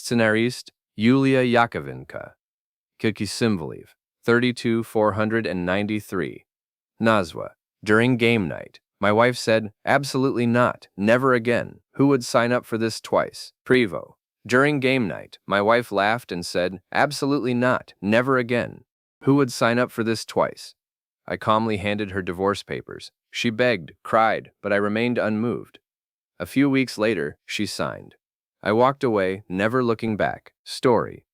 Scenarist Yulia Yakovenko. Kilki Symvoliv. 32,493. Nazwa. During game night, my wife said, "Absolutely not, never again. Who would sign up for this twice?" Prevo. During game night, my wife laughed and said, "Absolutely not, never again. Who would sign up for this twice?" I calmly handed her divorce papers. She begged, cried, but I remained unmoved. A few weeks later, she signed. I walked away, never looking back. Story.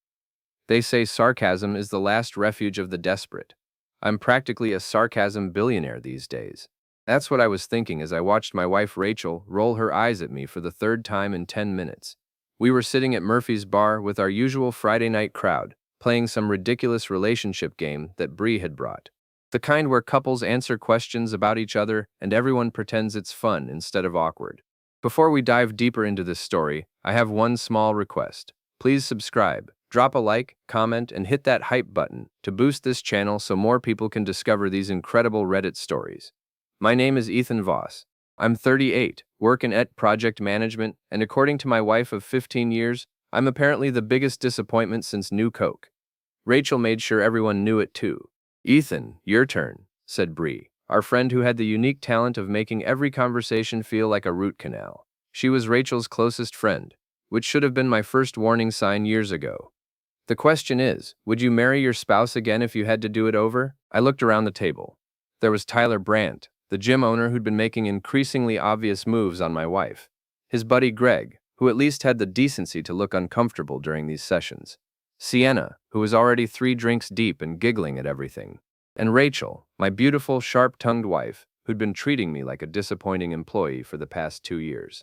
They say sarcasm is the last refuge of the desperate. I'm practically a sarcasm billionaire these days. That's what I was thinking as I watched my wife Rachel roll her eyes at me for the third time in 10 minutes. We were sitting at Murphy's bar with our usual Friday night crowd, playing some ridiculous relationship game that Bree had brought. The kind where couples answer questions about each other and everyone pretends it's fun instead of awkward. Before we dive deeper into this story, I have one small request. Please subscribe, drop a like, comment, and hit that hype button to boost this channel so more people can discover these incredible Reddit stories. My name is Ethan Voss. I'm 38, work in project management, and according to my wife of 15 years, I'm apparently the biggest disappointment since New Coke. Rachel made sure everyone knew it too. "Ethan, your turn," said Bree, our friend who had the unique talent of making every conversation feel like a root canal. She was Rachel's closest friend, which should have been my first warning sign years ago. The question is, would you marry your spouse again if you had to do it over? I looked around the table. There was Tyler Brandt, the gym owner who'd been making increasingly obvious moves on my wife. His buddy Greg, who at least had the decency to look uncomfortable during these sessions. Sienna, who was already 3 drinks deep and giggling at everything. And Rachel, my beautiful, sharp-tongued wife, who'd been treating me like a disappointing employee for the past 2 years.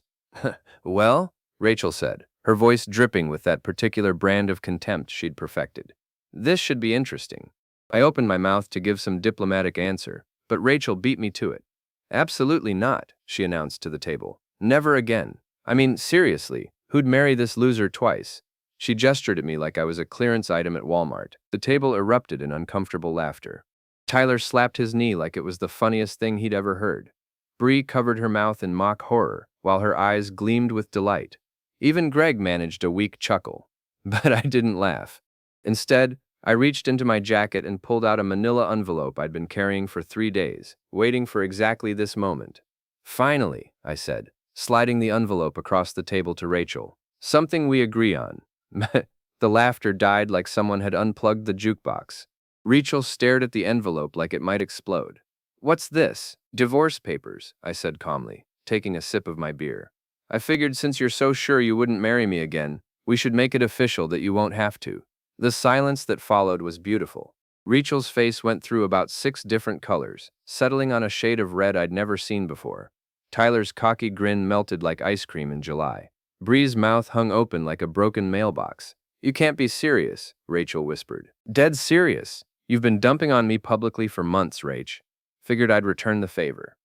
"Well," Rachel said, her voice dripping with that particular brand of contempt she'd perfected. "This should be interesting." I opened my mouth to give some diplomatic answer, but Rachel beat me to it. "Absolutely not," she announced to the table. "Never again. I mean, seriously, who'd marry this loser twice?" She gestured at me like I was a clearance item at Walmart. The table erupted in uncomfortable laughter. Tyler slapped his knee like it was the funniest thing he'd ever heard. Bree covered her mouth in mock horror, while her eyes gleamed with delight. Even Greg managed a weak chuckle. But I didn't laugh. Instead, I reached into my jacket and pulled out a manila envelope I'd been carrying for 3 days, waiting for exactly this moment. "Finally," I said, sliding the envelope across the table to Rachel. "Something we agree on." The laughter died like someone had unplugged the jukebox. Rachel stared at the envelope like it might explode. "What's this?" "Divorce papers," I said calmly, taking a sip of my beer. "I figured since you're so sure you wouldn't marry me again, we should make it official that you won't have to." The silence that followed was beautiful. Rachel's face went through about 6 different colors, settling on a shade of red I'd never seen before. Tyler's cocky grin melted like ice cream in July. Bree's mouth hung open like a broken mailbox. "You can't be serious," Rachel whispered. "Dead serious. You've been dumping on me publicly for months, Rach." Figured I'd return the favor.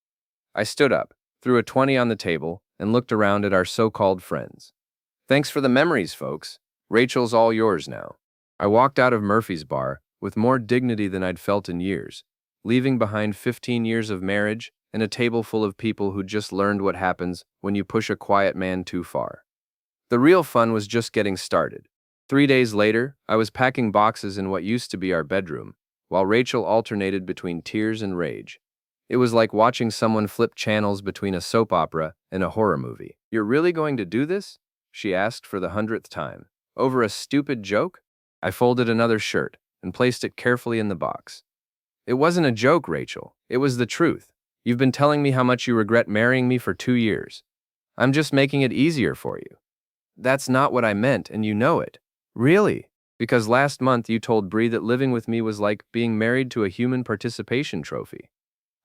I stood up, threw a 20 on the table, and looked around at our so-called friends. "Thanks for the memories, folks. Rachel's all yours now." I walked out of Murphy's bar with more dignity than I'd felt in years, leaving behind 15 years of marriage and a table full of people who just learned what happens when you push a quiet man too far. The real fun was just getting started. 3 days later, I was packing boxes in what used to be our bedroom, while Rachel alternated between tears and rage. It was like watching someone flip channels between a soap opera and a horror movie. "You're really going to do this?" she asked for the 100th time. "Over a stupid joke?" I folded another shirt and placed it carefully in the box. "It wasn't a joke, Rachel. It was the truth. You've been telling me how much you regret marrying me for 2 years. I'm just making it easier for you." "That's not what I meant, and you know it." "Really? Because last month you told Bree that living with me was like being married to a human participation trophy."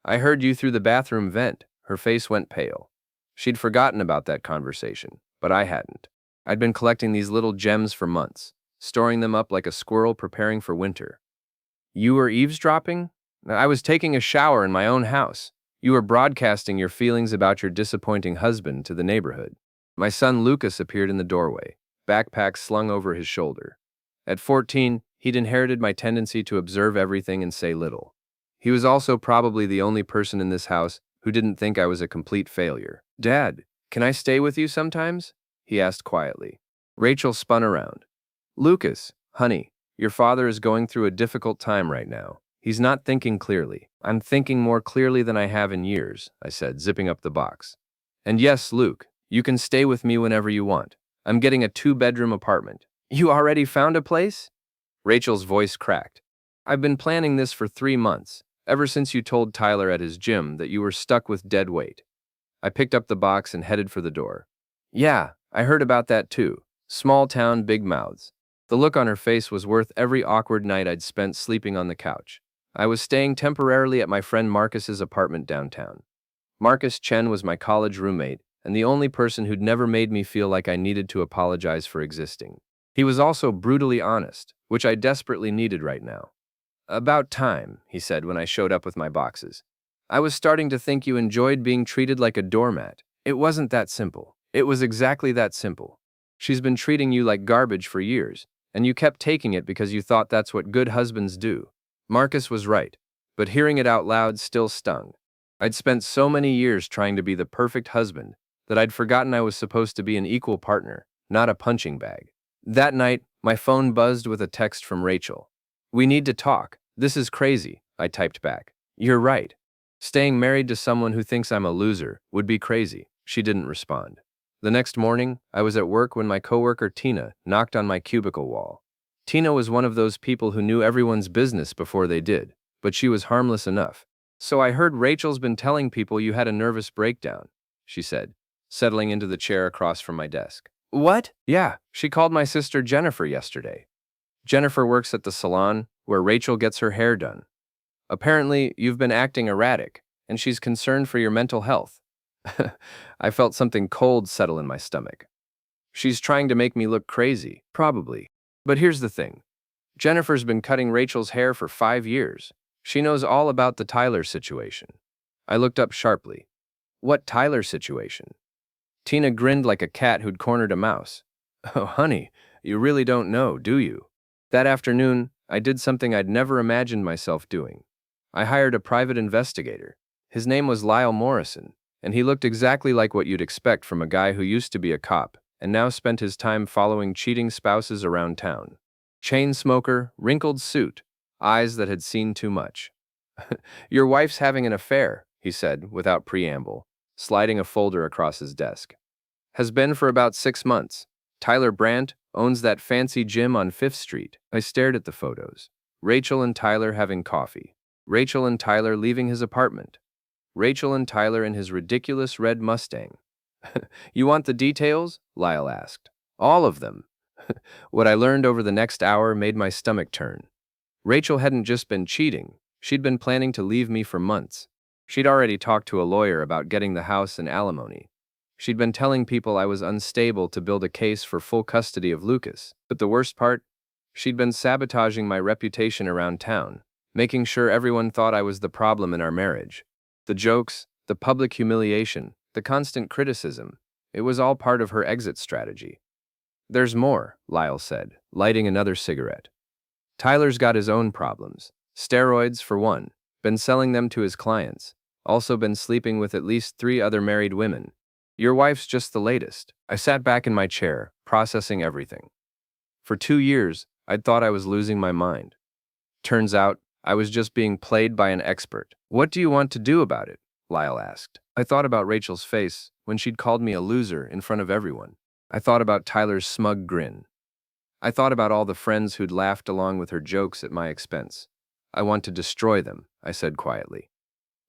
"I heard you through the bathroom vent." Her face went pale. She'd forgotten about that conversation, but I hadn't. I'd been collecting these little gems for months, storing them up like a squirrel preparing for winter. "You were eavesdropping?" "I was taking a shower in my own house. You were broadcasting your feelings about your disappointing husband to the neighborhood." My son Lucas appeared in the doorway, backpack slung over his shoulder. At 14, he'd inherited my tendency to observe everything and say little. He was also probably the only person in this house who didn't think I was a complete failure. "Dad, can I stay with you sometimes?" he asked quietly. Rachel spun around. Lucas, honey, your father is going through a difficult time right now. He's not thinking clearly. I'm thinking more clearly than I have in years, I said, zipping up the box. And yes, Luke, you can stay with me whenever you want. I'm getting a 2-bedroom apartment. You already found a place? Rachel's voice cracked. I've been planning this for 3 months, ever since you told Tyler at his gym that you were stuck with dead weight. I picked up the box and headed for the door. Yeah, I heard about that too. Small town, big mouths. The look on her face was worth every awkward night I'd spent sleeping on the couch. I was staying temporarily at my friend Marcus's apartment downtown. Marcus Chen was my college roommate, and the only person who'd never made me feel like I needed to apologize for existing. He was also brutally honest, which I desperately needed right now. About time, he said when I showed up with my boxes. I was starting to think you enjoyed being treated like a doormat. It wasn't that simple. It was exactly that simple. She's been treating you like garbage for years, and you kept taking it because you thought that's what good husbands do. Marcus was right, but hearing it out loud still stung. I'd spent so many years trying to be the perfect husband that I'd forgotten I was supposed to be an equal partner, not a punching bag. That night, my phone buzzed with a text from Rachel. We need to talk. This is crazy, I typed back. You're right. Staying married to someone who thinks I'm a loser would be crazy. She didn't respond. The next morning, I was at work when my coworker Tina knocked on my cubicle wall. Tina was one of those people who knew everyone's business before they did, but she was harmless enough. So I heard Rachel's been telling people you had a nervous breakdown, she said, settling into the chair across from my desk. What? Yeah, she called my sister Jennifer yesterday. Jennifer works at the salon where Rachel gets her hair done. Apparently, you've been acting erratic, and she's concerned for your mental health. I felt something cold settle in my stomach. She's trying to make me look crazy, probably. But here's the thing. Jennifer's been cutting Rachel's hair for 5 years. She knows all about the Tyler situation. I looked up sharply. What Tyler situation? Tina grinned like a cat who'd cornered a mouse. Oh, honey, you really don't know, do you? That afternoon, I did something I'd never imagined myself doing. I hired a private investigator. His name was Lyle Morrison, and he looked exactly like what you'd expect from a guy who used to be a cop and now spent his time following cheating spouses around town. Chain smoker, wrinkled suit, eyes that had seen too much. Your wife's having an affair, he said without preamble, sliding a folder across his desk. Has been for about 6 months. Tyler Brandt owns that fancy gym on 5th Street. I stared at the photos. Rachel and Tyler having coffee. Rachel and Tyler leaving his apartment. Rachel and Tyler in his ridiculous red Mustang. You want the details? Lyle asked. All of them. What I learned over the next hour made my stomach turn. Rachel hadn't just been cheating. She'd been planning to leave me for months. She'd already talked to a lawyer about getting the house and alimony. She'd been telling people I was unstable to build a case for full custody of Lucas. But the worst part? She'd been sabotaging my reputation around town, making sure everyone thought I was the problem in our marriage. The jokes, the public humiliation, the constant criticism, it was all part of her exit strategy. There's more, Lyle said, lighting another cigarette. Tyler's got his own problems. Steroids, for one. Been selling them to his clients. Also been sleeping with at least 3 other married women. Your wife's just the latest. I sat back in my chair, processing everything. For 2 years, I'd thought I was losing my mind. Turns out, I was just being played by an expert. What do you want to do about it? Lyle asked. I thought about Rachel's face when she'd called me a loser in front of everyone. I thought about Tyler's smug grin. I thought about all the friends who'd laughed along with her jokes at my expense. I want to destroy them, I said quietly.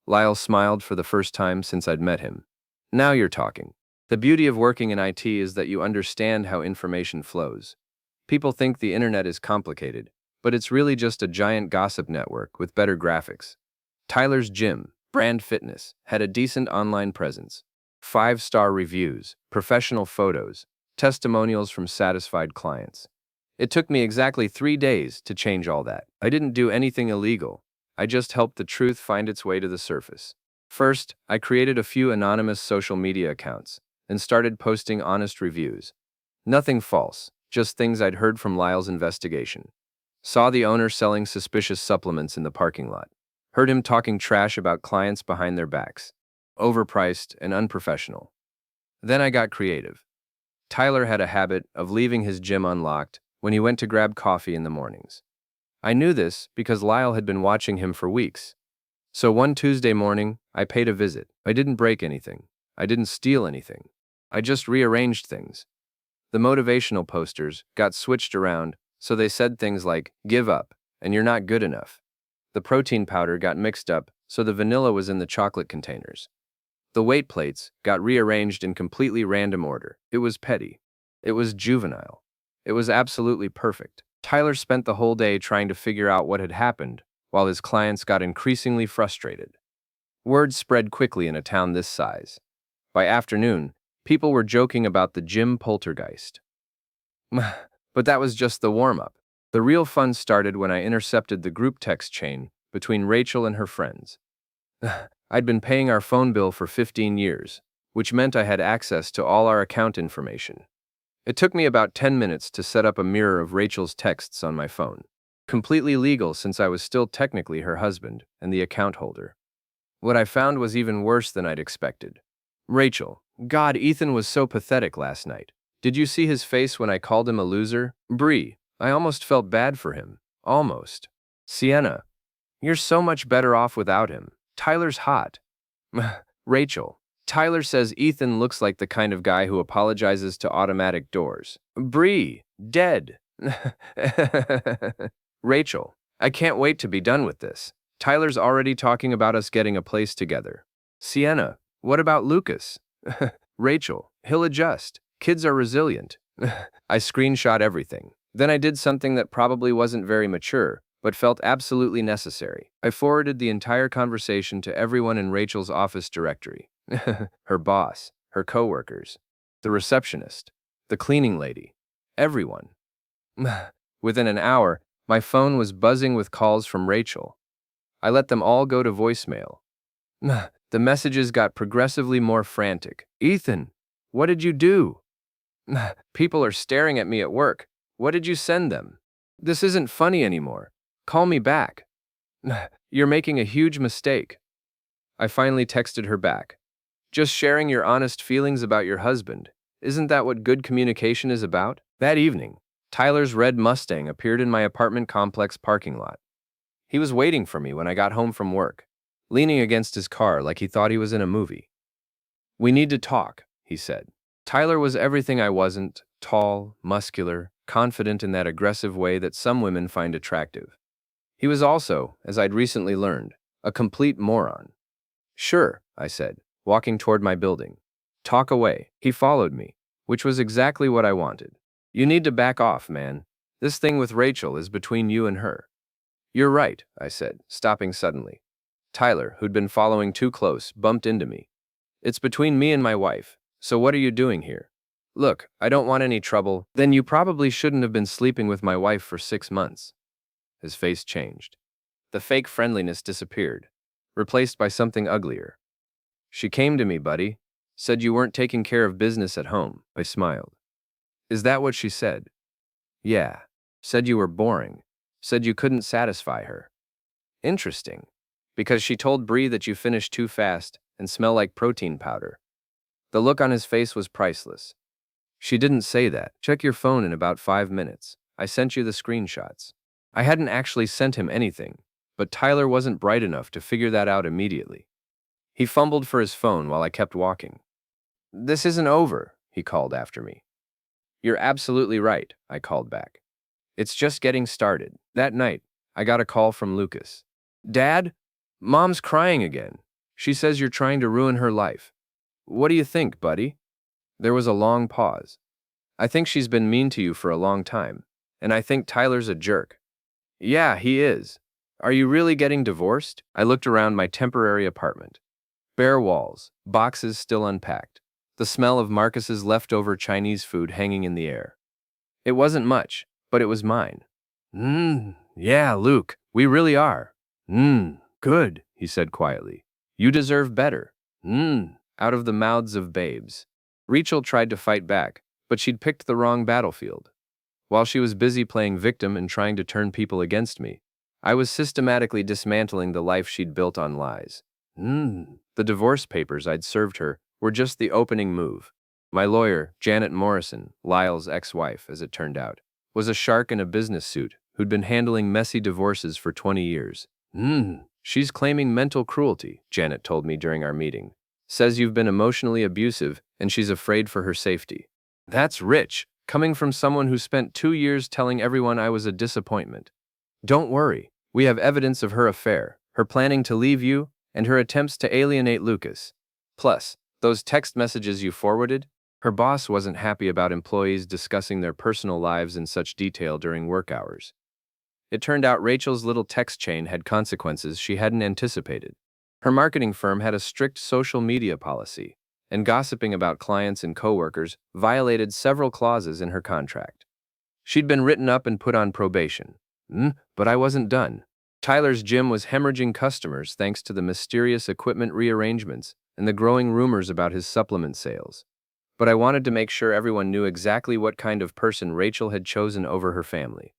Lyle smiled for the first time since I'd met him. Now you're talking. The beauty of working in IT is that you understand how information flows. People think the internet is complicated, but it's really just a giant gossip network with better graphics. Tyler's gym, Brand Fitness, had a decent online presence. 5-star reviews, professional photos, testimonials from satisfied clients. It took me exactly 3 days to change all that. I didn't do anything illegal. I just helped the truth find its way to the surface. First, I created a few anonymous social media accounts and started posting honest reviews. Nothing false, just things I'd heard from Lyle's investigation. Saw the owner selling suspicious supplements in the parking lot. Heard him talking trash about clients behind their backs. Overpriced and unprofessional. Then I got creative. Tyler had a habit of leaving his gym unlocked when he went to grab coffee in the mornings. I knew this because Lyle had been watching him for weeks. So one Tuesday morning, I paid a visit. I didn't break anything. I didn't steal anything. I just rearranged things. The motivational posters got switched around, so they said things like, "Give up," and "You're not good enough." The protein powder got mixed up, so the vanilla was in the chocolate containers. The weight plates got rearranged in completely random order. It was petty. It was juvenile. It was absolutely perfect. Tyler spent the whole day trying to figure out what had happened, while his clients got increasingly frustrated. Word spread quickly in a town this size. By afternoon, people were joking about the gym poltergeist. But that was just the warm-up. The real fun started when I intercepted the group text chain between Rachel and her friends. I'd been paying our phone bill for 15 years, which meant I had access to all our account information. It took me about 10 minutes to set up a mirror of Rachel's texts on my phone. Completely legal since I was still technically her husband and the account holder. What I found was even worse than I'd expected. Rachel, God, Ethan was so pathetic last night. Did you see his face when I called him a loser? Bree, I almost felt bad for him. Almost. Sienna, you're so much better off without him. Tyler's hot. Rachel, Tyler says Ethan looks like the kind of guy who apologizes to automatic doors. Bree, dead. Rachel, I can't wait to be done with this. Tyler's already talking about us getting a place together. Sienna, what about Lucas? Rachel, he'll adjust. Kids are resilient. I screenshot everything. Then I did something that probably wasn't very mature, but felt absolutely necessary. I forwarded the entire conversation to everyone in Rachel's office directory. Her boss, her coworkers, the receptionist, the cleaning lady, everyone. Within an hour, my phone was buzzing with calls from Rachel. I let them all go to voicemail. The messages got progressively more frantic. Ethan, what did you do? People are staring at me at work. What did you send them? This isn't funny anymore. Call me back. You're making a huge mistake. I finally texted her back. Just sharing your honest feelings about your husband. Isn't that what good communication is about? That evening, Tyler's red Mustang appeared in my apartment complex parking lot. He was waiting for me when I got home from work, leaning against his car like he thought he was in a movie. We need to talk, he said. Tyler was everything I wasn't: tall, muscular, confident in that aggressive way that some women find attractive. He was also, as I'd recently learned, a complete moron. Sure, I said, walking toward my building. Talk away. He followed me, which was exactly what I wanted. You need to back off, man. This thing with Rachel is between you and her. You're right, I said, stopping suddenly. Tyler, who'd been following too close, bumped into me. It's between me and my wife, so what are you doing here? Look, I don't want any trouble. Then you probably shouldn't have been sleeping with my wife for 6 months. His face changed. The fake friendliness disappeared, replaced by something uglier. She came to me, buddy. Said you weren't taking care of business at home. I smiled. Is that what she said? Yeah. Said you were boring. Said you couldn't satisfy her. Interesting. Because she told Bree that you finished too fast and smell like protein powder. The look on his face was priceless. She didn't say that. Check your phone in about 5 minutes. I sent you the screenshots. I hadn't actually sent him anything, but Tyler wasn't bright enough to figure that out immediately. He fumbled for his phone while I kept walking. This isn't over, he called after me. You're absolutely right, I called back. It's just getting started. That night, I got a call from Lucas. Dad, Mom's crying again. She says you're trying to ruin her life. What do you think, buddy? There was a long pause. I think she's been mean to you for a long time, and I think Tyler's a jerk. Yeah, he is. Are you really getting divorced? I looked around my temporary apartment. Bare walls, boxes still unpacked, the smell of Marcus's leftover Chinese food hanging in the air. It wasn't much, but it was mine. Yeah, Luke, we really are. Good, he said quietly. You deserve better. Out of the mouths of babes. Rachel tried to fight back, but she'd picked the wrong battlefield. While she was busy playing victim and trying to turn people against me, I was systematically dismantling the life she'd built on lies. The divorce papers I'd served her were just the opening move. My lawyer, Janet Morrison, Lyle's ex-wife, as it turned out, was a shark in a business suit who'd been handling messy divorces for 20 years. She's claiming mental cruelty, Janet told me during our meeting. Says you've been emotionally abusive and she's afraid for her safety. That's rich, coming from someone who spent 2 years telling everyone I was a disappointment. Don't worry, we have evidence of her affair, her planning to leave you, and her attempts to alienate Lucas. Plus, those text messages you forwarded? Her boss wasn't happy about employees discussing their personal lives in such detail during work hours. It turned out Rachel's little text chain had consequences she hadn't anticipated. Her marketing firm had a strict social media policy, and gossiping about clients and coworkers violated several clauses in her contract. She'd been written up and put on probation. But I wasn't done. Tyler's gym was hemorrhaging customers thanks to the mysterious equipment rearrangements and the growing rumors about his supplement sales. But I wanted to make sure everyone knew exactly what kind of person Rachel had chosen over her family.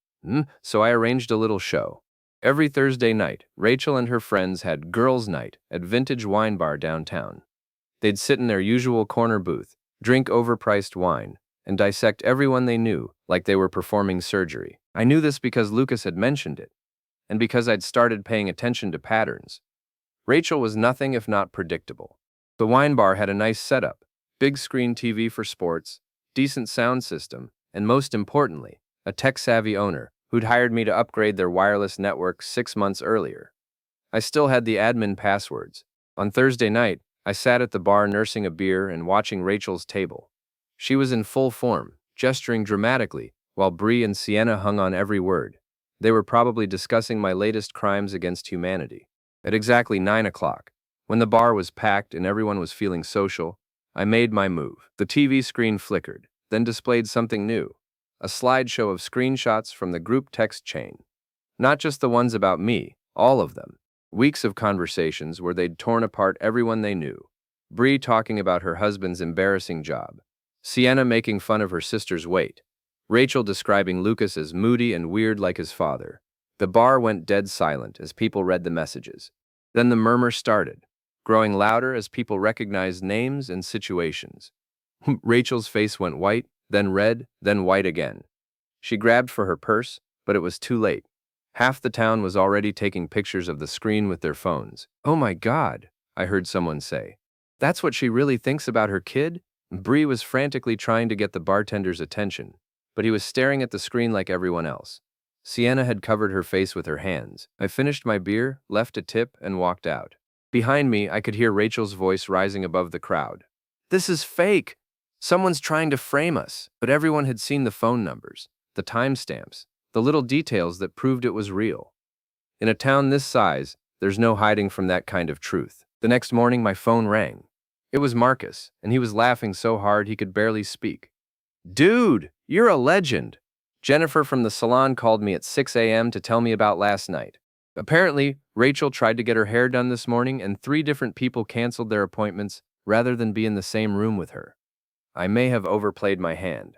So I arranged a little show. Every Thursday night, Rachel and her friends had girls' night at Vintage Wine Bar downtown. They'd sit in their usual corner booth, drink overpriced wine, and dissect everyone they knew like they were performing surgery. I knew this because Lucas had mentioned it, and because I'd started paying attention to patterns. Rachel was nothing if not predictable. The wine bar had a nice setup, big screen TV for sports, decent sound system, and most importantly, a tech-savvy owner who'd hired me to upgrade their wireless network 6 months earlier. I still had the admin passwords. On Thursday night, I sat at the bar nursing a beer and watching Rachel's table. She was in full form, gesturing dramatically, while Bree and Sienna hung on every word. They were probably discussing my latest crimes against humanity. At exactly 9 o'clock, when the bar was packed and everyone was feeling social, I made my move. The TV screen flickered, then displayed something new. A slideshow of screenshots from the group text chain. Not just the ones about me, all of them. Weeks of conversations where they'd torn apart everyone they knew. Bree talking about her husband's embarrassing job. Sienna making fun of her sister's weight. Rachel describing Lucas as moody and weird like his father. The bar went dead silent as people read the messages. Then the murmur started, growing louder as people recognized names and situations. Rachel's face went white, then red, then white again. She grabbed for her purse, but it was too late. Half the town was already taking pictures of the screen with their phones. "Oh my God," I heard someone say. "That's what she really thinks about her kid?" Bree was frantically trying to get the bartender's attention, but he was staring at the screen like everyone else. Sienna had covered her face with her hands. I finished my beer, left a tip, and walked out. Behind me, I could hear Rachel's voice rising above the crowd. "This is fake! Someone's trying to frame us." But everyone had seen the phone numbers, the timestamps, the little details that proved it was real. In a town this size, there's no hiding from that kind of truth. The next morning, my phone rang. It was Marcus, and he was laughing so hard he could barely speak. "Dude, you're a legend." Jennifer from the salon called me at 6 a.m. to tell me about last night. Apparently, Rachel tried to get her hair done this morning and 3 different people canceled their appointments rather than be in the same room with her. I may have overplayed my hand.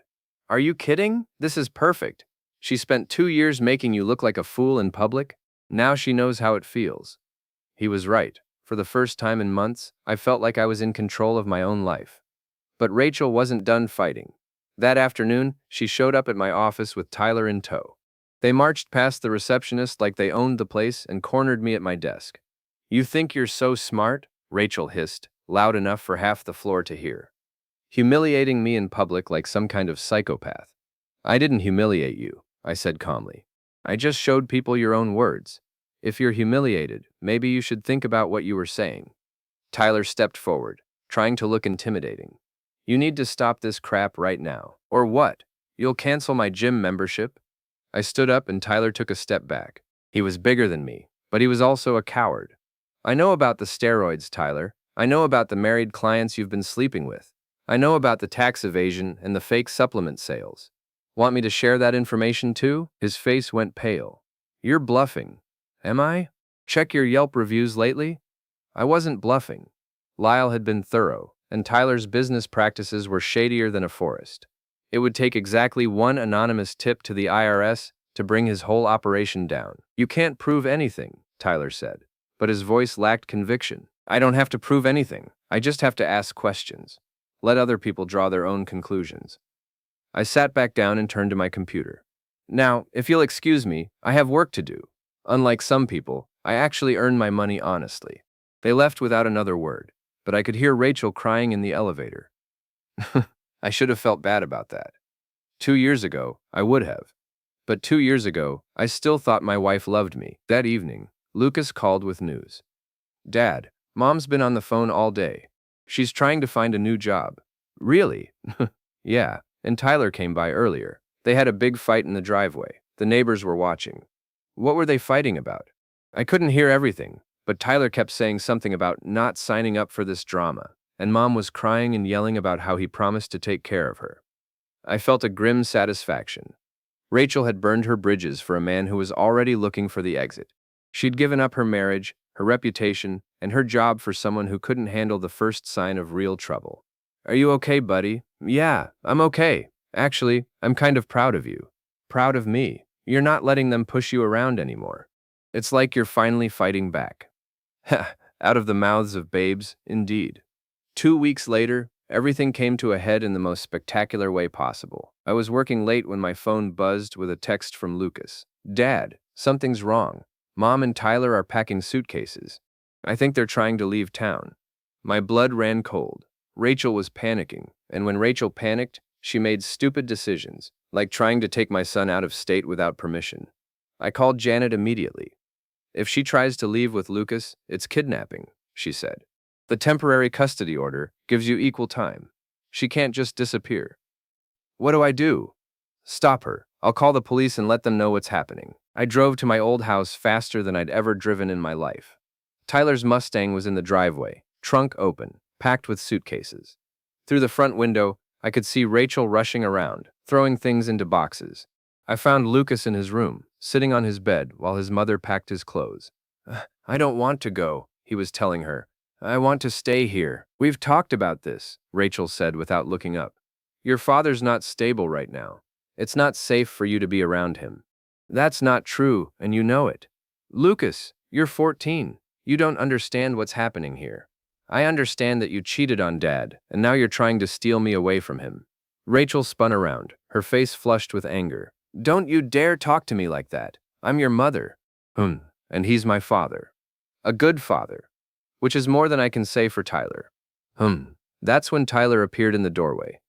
"Are you kidding? This is perfect. She spent 2 years making you look like a fool in public. Now she knows how it feels." He was right. For the first time in months, I felt like I was in control of my own life. But Rachel wasn't done fighting. That afternoon, she showed up at my office with Tyler in tow. They marched past the receptionist like they owned the place and cornered me at my desk. "You think you're so smart?" Rachel hissed, loud enough for half the floor to hear. Humiliating me in public like some kind of psychopath. "I didn't humiliate you," I said calmly. "I just showed people your own words. If you're humiliated, maybe you should think about what you were saying." Tyler stepped forward, trying to look intimidating. "You need to stop this crap right now. Or what? You'll cancel my gym membership?" I stood up and Tyler took a step back. He was bigger than me, but he was also a coward. "I know about the steroids, Tyler. I know about the married clients you've been sleeping with. I know about the tax evasion and the fake supplement sales. Want me to share that information too?" His face went pale. "You're bluffing." "Am I? Check your Yelp reviews lately." I wasn't bluffing. Lyle had been thorough, and Tyler's business practices were shadier than a forest. It would take exactly one anonymous tip to the IRS to bring his whole operation down. "You can't prove anything," Tyler said, but his voice lacked conviction. "I don't have to prove anything. I just have to ask questions." Let other people draw their own conclusions. I sat back down and turned to my computer. Now, if you'll excuse me, I have work to do. Unlike some people, I actually earn my money honestly. They left without another word, but I could hear Rachel crying in the elevator. I should have felt bad about that. 2 years ago, I would have. But 2 years ago, I still thought my wife loved me. That evening, Lucas called with news. Dad, Mom's been on the phone all day. She's trying to find a new job. Really? Yeah, and Tyler came by earlier. They had a big fight in the driveway. The neighbors were watching. What were they fighting about? I couldn't hear everything, but Tyler kept saying something about not signing up for this drama, and Mom was crying and yelling about how he promised to take care of her. I felt a grim satisfaction. Rachel had burned her bridges for a man who was already looking for the exit. She'd given up her marriage, her reputation, and her job for someone who couldn't handle the first sign of real trouble. Are you okay, buddy? Yeah, I'm okay. Actually, I'm kind of proud of you. Proud of me. You're not letting them push you around anymore. It's like you're finally fighting back. Ha, out of the mouths of babes, indeed. 2 weeks later, everything came to a head in the most spectacular way possible. I was working late when my phone buzzed with a text from Lucas. Dad, something's wrong. Mom and Tyler are packing suitcases. I think they're trying to leave town. My blood ran cold. Rachel was panicking, and when Rachel panicked, she made stupid decisions, like trying to take my son out of state without permission. I called Janet immediately. If she tries to leave with Lucas, it's kidnapping, she said. The temporary custody order gives you equal time. She can't just disappear. What do I do? Stop her. I'll call the police and let them know what's happening. I drove to my old house faster than I'd ever driven in my life. Tyler's Mustang was in the driveway, trunk open, packed with suitcases. Through the front window, I could see Rachel rushing around, throwing things into boxes. I found Lucas in his room, sitting on his bed while his mother packed his clothes. I don't want to go, he was telling her. I want to stay here. We've talked about this, Rachel said without looking up. Your father's not stable right now. It's not safe for you to be around him. That's not true, and you know it. Lucas, you're 14. You don't understand what's happening here. I understand that you cheated on Dad, and now you're trying to steal me away from him. Rachel spun around, her face flushed with anger. Don't you dare talk to me like that. I'm your mother. And he's my father. A good father. Which is more than I can say for Tyler. That's when Tyler appeared in the doorway.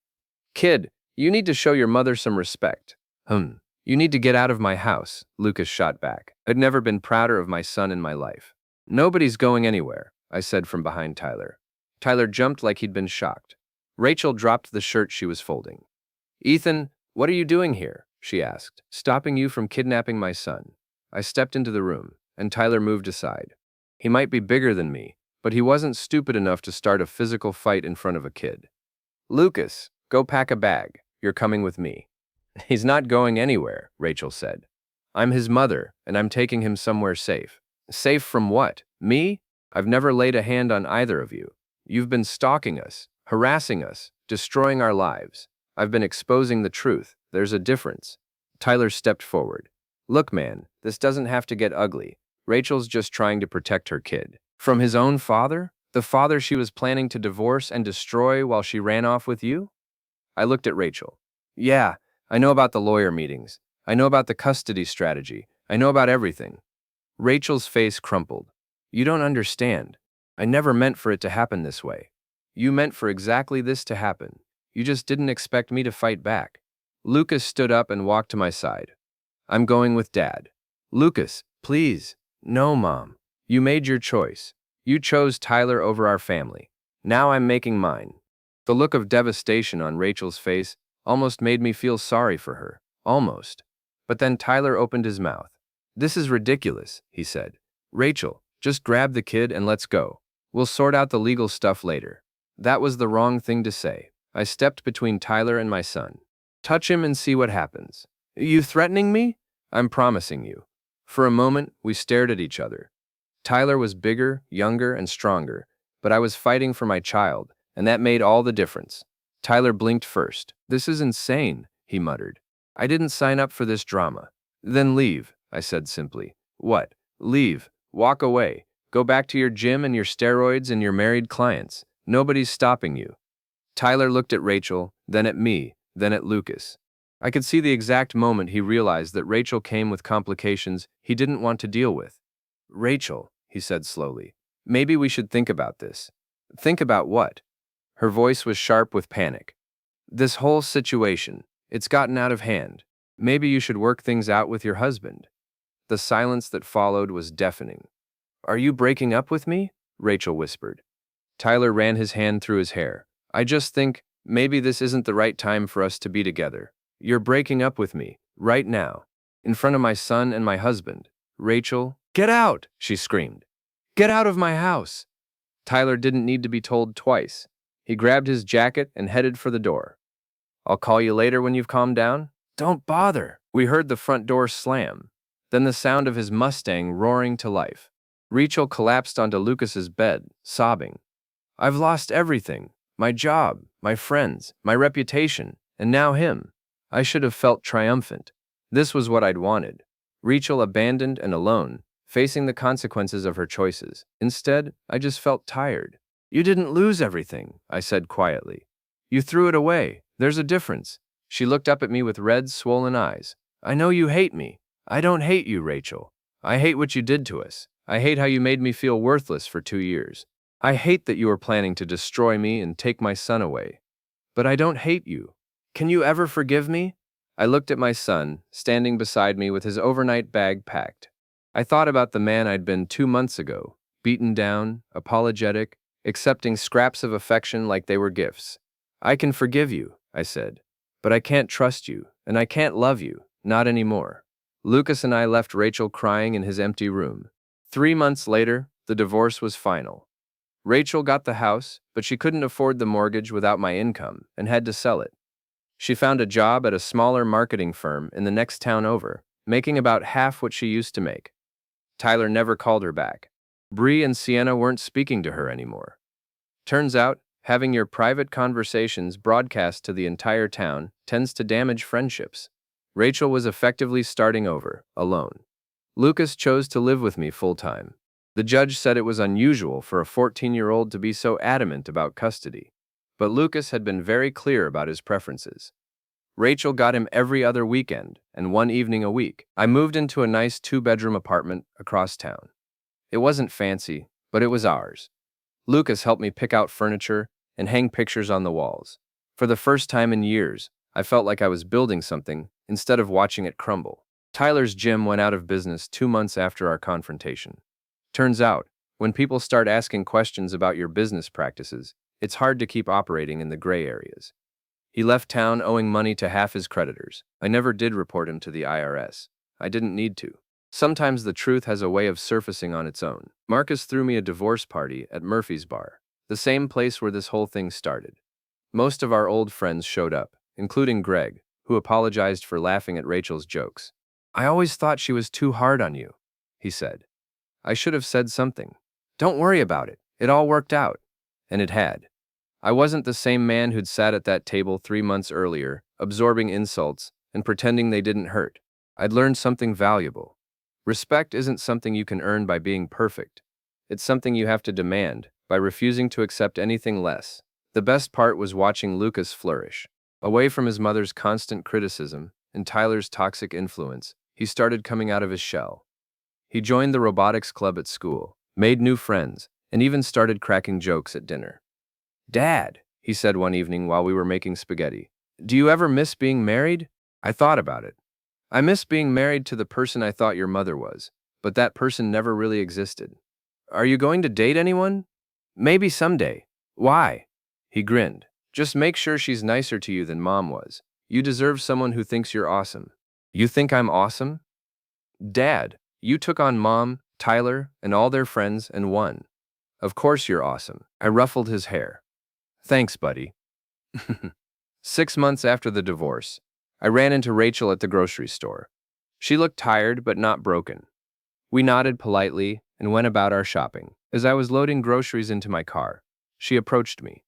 Kid, you need to show your mother some respect. You need to get out of my house, Lucas shot back. I'd never been prouder of my son in my life. Nobody's going anywhere, I said from behind Tyler. Tyler jumped like he'd been shocked. Rachel dropped the shirt she was folding. Ethan, what are you doing here? She asked. Stopping you from kidnapping my son. I stepped into the room, and Tyler moved aside. He might be bigger than me, but he wasn't stupid enough to start a physical fight in front of a kid. Lucas, go pack a bag. You're coming with me. He's not going anywhere, Rachel said. I'm his mother, and I'm taking him somewhere safe. Safe from what? Me? I've never laid a hand on either of you. You've been stalking us, harassing us, destroying our lives. I've been exposing the truth. There's a difference. Tyler stepped forward. Look, man, this doesn't have to get ugly. Rachel's just trying to protect her kid. From his own father? The father she was planning to divorce and destroy while she ran off with you? I looked at Rachel. Yeah, I know about the lawyer meetings. I know about the custody strategy. I know about everything. Rachel's face crumpled. You don't understand. I never meant for it to happen this way. You meant for exactly this to happen. You just didn't expect me to fight back. Lucas stood up and walked to my side. I'm going with Dad. Lucas, please. No, Mom. You made your choice. You chose Tyler over our family. Now I'm making mine. The look of devastation on Rachel's face almost made me feel sorry for her. Almost. But then Tyler opened his mouth. This is ridiculous, he said. Rachel, just grab the kid and let's go. We'll sort out the legal stuff later. That was the wrong thing to say. I stepped between Tyler and my son. Touch him and see what happens. You threatening me? I'm promising you. For a moment, we stared at each other. Tyler was bigger, younger, and stronger, but I was fighting for my child, and that made all the difference. Tyler blinked first. This is insane, he muttered. I didn't sign up for this drama. Then leave, I said simply. What? Leave. Walk away. Go back to your gym and your steroids and your married clients. Nobody's stopping you. Tyler looked at Rachel, then at me, then at Lucas. I could see the exact moment he realized that Rachel came with complications he didn't want to deal with. Rachel, he said slowly, maybe we should think about this. Think about what? Her voice was sharp with panic. This whole situation, it's gotten out of hand. Maybe you should work things out with your husband. The silence that followed was deafening. Are you breaking up with me? Rachel whispered. Tyler ran his hand through his hair. I just think, maybe this isn't the right time for us to be together. You're breaking up with me, right now, in front of my son and my husband. Rachel, get out, she screamed. Get out of my house. Tyler didn't need to be told twice. He grabbed his jacket and headed for the door. I'll call you later when you've calmed down. Don't bother. We heard the front door slam, then the sound of his Mustang roaring to life. Rachel collapsed onto Lucas's bed, sobbing. I've lost everything. My job, my friends, my reputation, and now him. I should have felt triumphant. This was what I'd wanted. Rachel abandoned and alone, facing the consequences of her choices. Instead, I just felt tired. You didn't lose everything, I said quietly. You threw it away. There's a difference. She looked up at me with red, swollen eyes. I know you hate me. I don't hate you, Rachel. I hate what you did to us. I hate how you made me feel worthless for 2 years. I hate that you were planning to destroy me and take my son away. But I don't hate you. Can you ever forgive me? I looked at my son, standing beside me with his overnight bag packed. I thought about the man I'd been 2 months ago, beaten down, apologetic, accepting scraps of affection like they were gifts. I can forgive you, I said. But I can't trust you, and I can't love you, not anymore. Lucas and I left Rachel crying in his empty room. 3 months later, the divorce was final. Rachel got the house, but she couldn't afford the mortgage without my income and had to sell it. She found a job at a smaller marketing firm in the next town over, making about half what she used to make. Tyler never called her back. Bree and Sienna weren't speaking to her anymore. Turns out, having your private conversations broadcast to the entire town tends to damage friendships. Rachel was effectively starting over, alone. Lucas chose to live with me full-time. The judge said it was unusual for a 14-year-old to be so adamant about custody. But Lucas had been very clear about his preferences. Rachel got him every other weekend and 1 evening a week. I moved into a nice 2-bedroom apartment across town. It wasn't fancy, but it was ours. Lucas helped me pick out furniture and hang pictures on the walls. For the first time in years, I felt like I was building something instead of watching it crumble. Tyler's gym went out of business 2 months after our confrontation. Turns out, when people start asking questions about your business practices, it's hard to keep operating in the gray areas. He left town owing money to half his creditors. I never did report him to the IRS. I didn't need to. Sometimes the truth has a way of surfacing on its own. Marcus threw me a divorce party at Murphy's Bar, the same place where this whole thing started. Most of our old friends showed up, including Greg, who apologized for laughing at Rachel's jokes. I always thought she was too hard on you, he said. I should have said something. Don't worry about it. It all worked out. And it had. I wasn't the same man who'd sat at that table 3 months earlier, absorbing insults and pretending they didn't hurt. I'd learned something valuable. Respect isn't something you can earn by being perfect. It's something you have to demand by refusing to accept anything less. The best part was watching Lucas flourish. Away from his mother's constant criticism and Tyler's toxic influence, he started coming out of his shell. He joined the robotics club at school, made new friends, and even started cracking jokes at dinner. Dad, he said one evening while we were making spaghetti, do you ever miss being married? I thought about it. I miss being married to the person I thought your mother was, but that person never really existed. Are you going to date anyone? Maybe someday. Why? He grinned. Just make sure she's nicer to you than Mom was. You deserve someone who thinks you're awesome. You think I'm awesome? Dad, you took on Mom, Tyler, and all their friends and won. Of course you're awesome. I ruffled his hair. Thanks, buddy. 6 months after the divorce, I ran into Rachel at the grocery store. She looked tired but not broken. We nodded politely and went about our shopping. As I was loading groceries into my car, she approached me.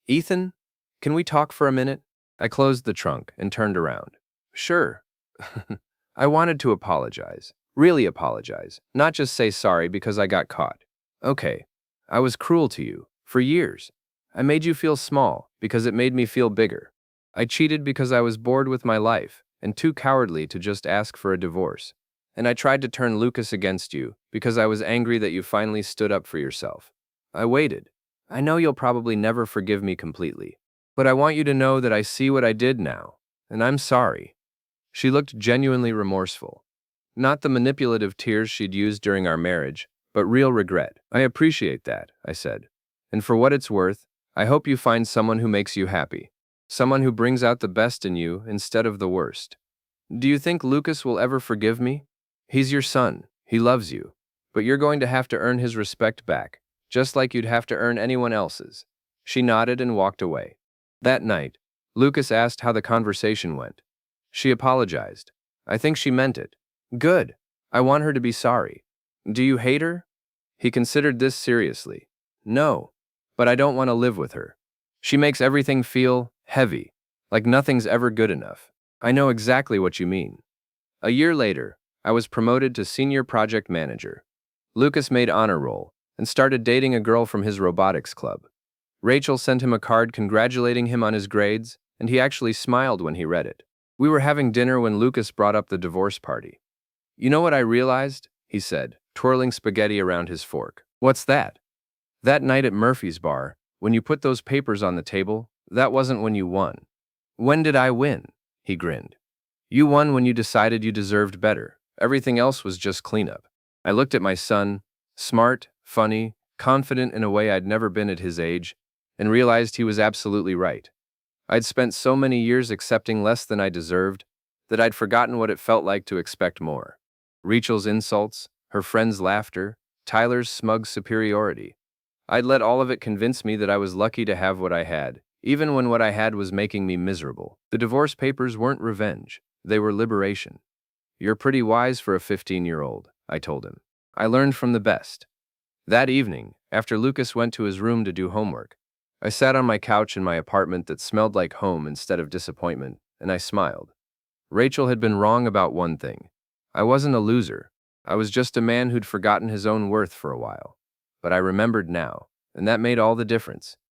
Ethan, can we talk for a minute? I closed the trunk and turned around. Sure. I wanted to apologize. Really apologize. Not just say sorry because I got caught. Okay. I was cruel to you. For years. I made you feel small because it made me feel bigger. I cheated because I was bored with my life and too cowardly to just ask for a divorce. And I tried to turn Lucas against you because I was angry that you finally stood up for yourself. I waited. I know you'll probably never forgive me completely, but I want you to know that I see what I did now, and I'm sorry. She looked genuinely remorseful. Not the manipulative tears she'd used during our marriage, but real regret. I appreciate that, I said. And for what it's worth, I hope you find someone who makes you happy. Someone who brings out the best in you instead of the worst. Do you think Lucas will ever forgive me? He's your son. He loves you. But you're going to have to earn his respect back, just like you'd have to earn anyone else's. She nodded and walked away. That night, Lucas asked how the conversation went. She apologized. I think she meant it. Good. I want her to be sorry. Do you hate her? He considered this seriously. No, but I don't want to live with her. She makes everything feel heavy, like nothing's ever good enough. I know exactly what you mean. A year later, I was promoted to senior project manager. Lucas made honor roll and started dating a girl from his robotics club. Rachel sent him a card congratulating him on his grades, and he actually smiled when he read it. We were having dinner when Lucas brought up the divorce party. You know what I realized? He said, twirling spaghetti around his fork. What's that? That night at Murphy's bar, when you put those papers on the table, that wasn't when you won. When did I win? He grinned. You won when you decided you deserved better. Everything else was just cleanup. I looked at my son, smart, funny, confident in a way I'd never been at his age, and realized he was absolutely right. I'd spent so many years accepting less than I deserved that I'd forgotten what it felt like to expect more. Rachel's insults, her friends' laughter, Tyler's smug superiority. I'd let all of it convince me that I was lucky to have what I had, even when what I had was making me miserable. The divorce papers weren't revenge, they were liberation. You're pretty wise for a 15-year-old, I told him. I learned from the best. That evening, after Lucas went to his room to do homework, I sat on my couch in my apartment that smelled like home instead of disappointment, and I smiled. Rachel had been wrong about one thing. I wasn't a loser. I was just a man who'd forgotten his own worth for a while. But I remembered now, and that made all the difference.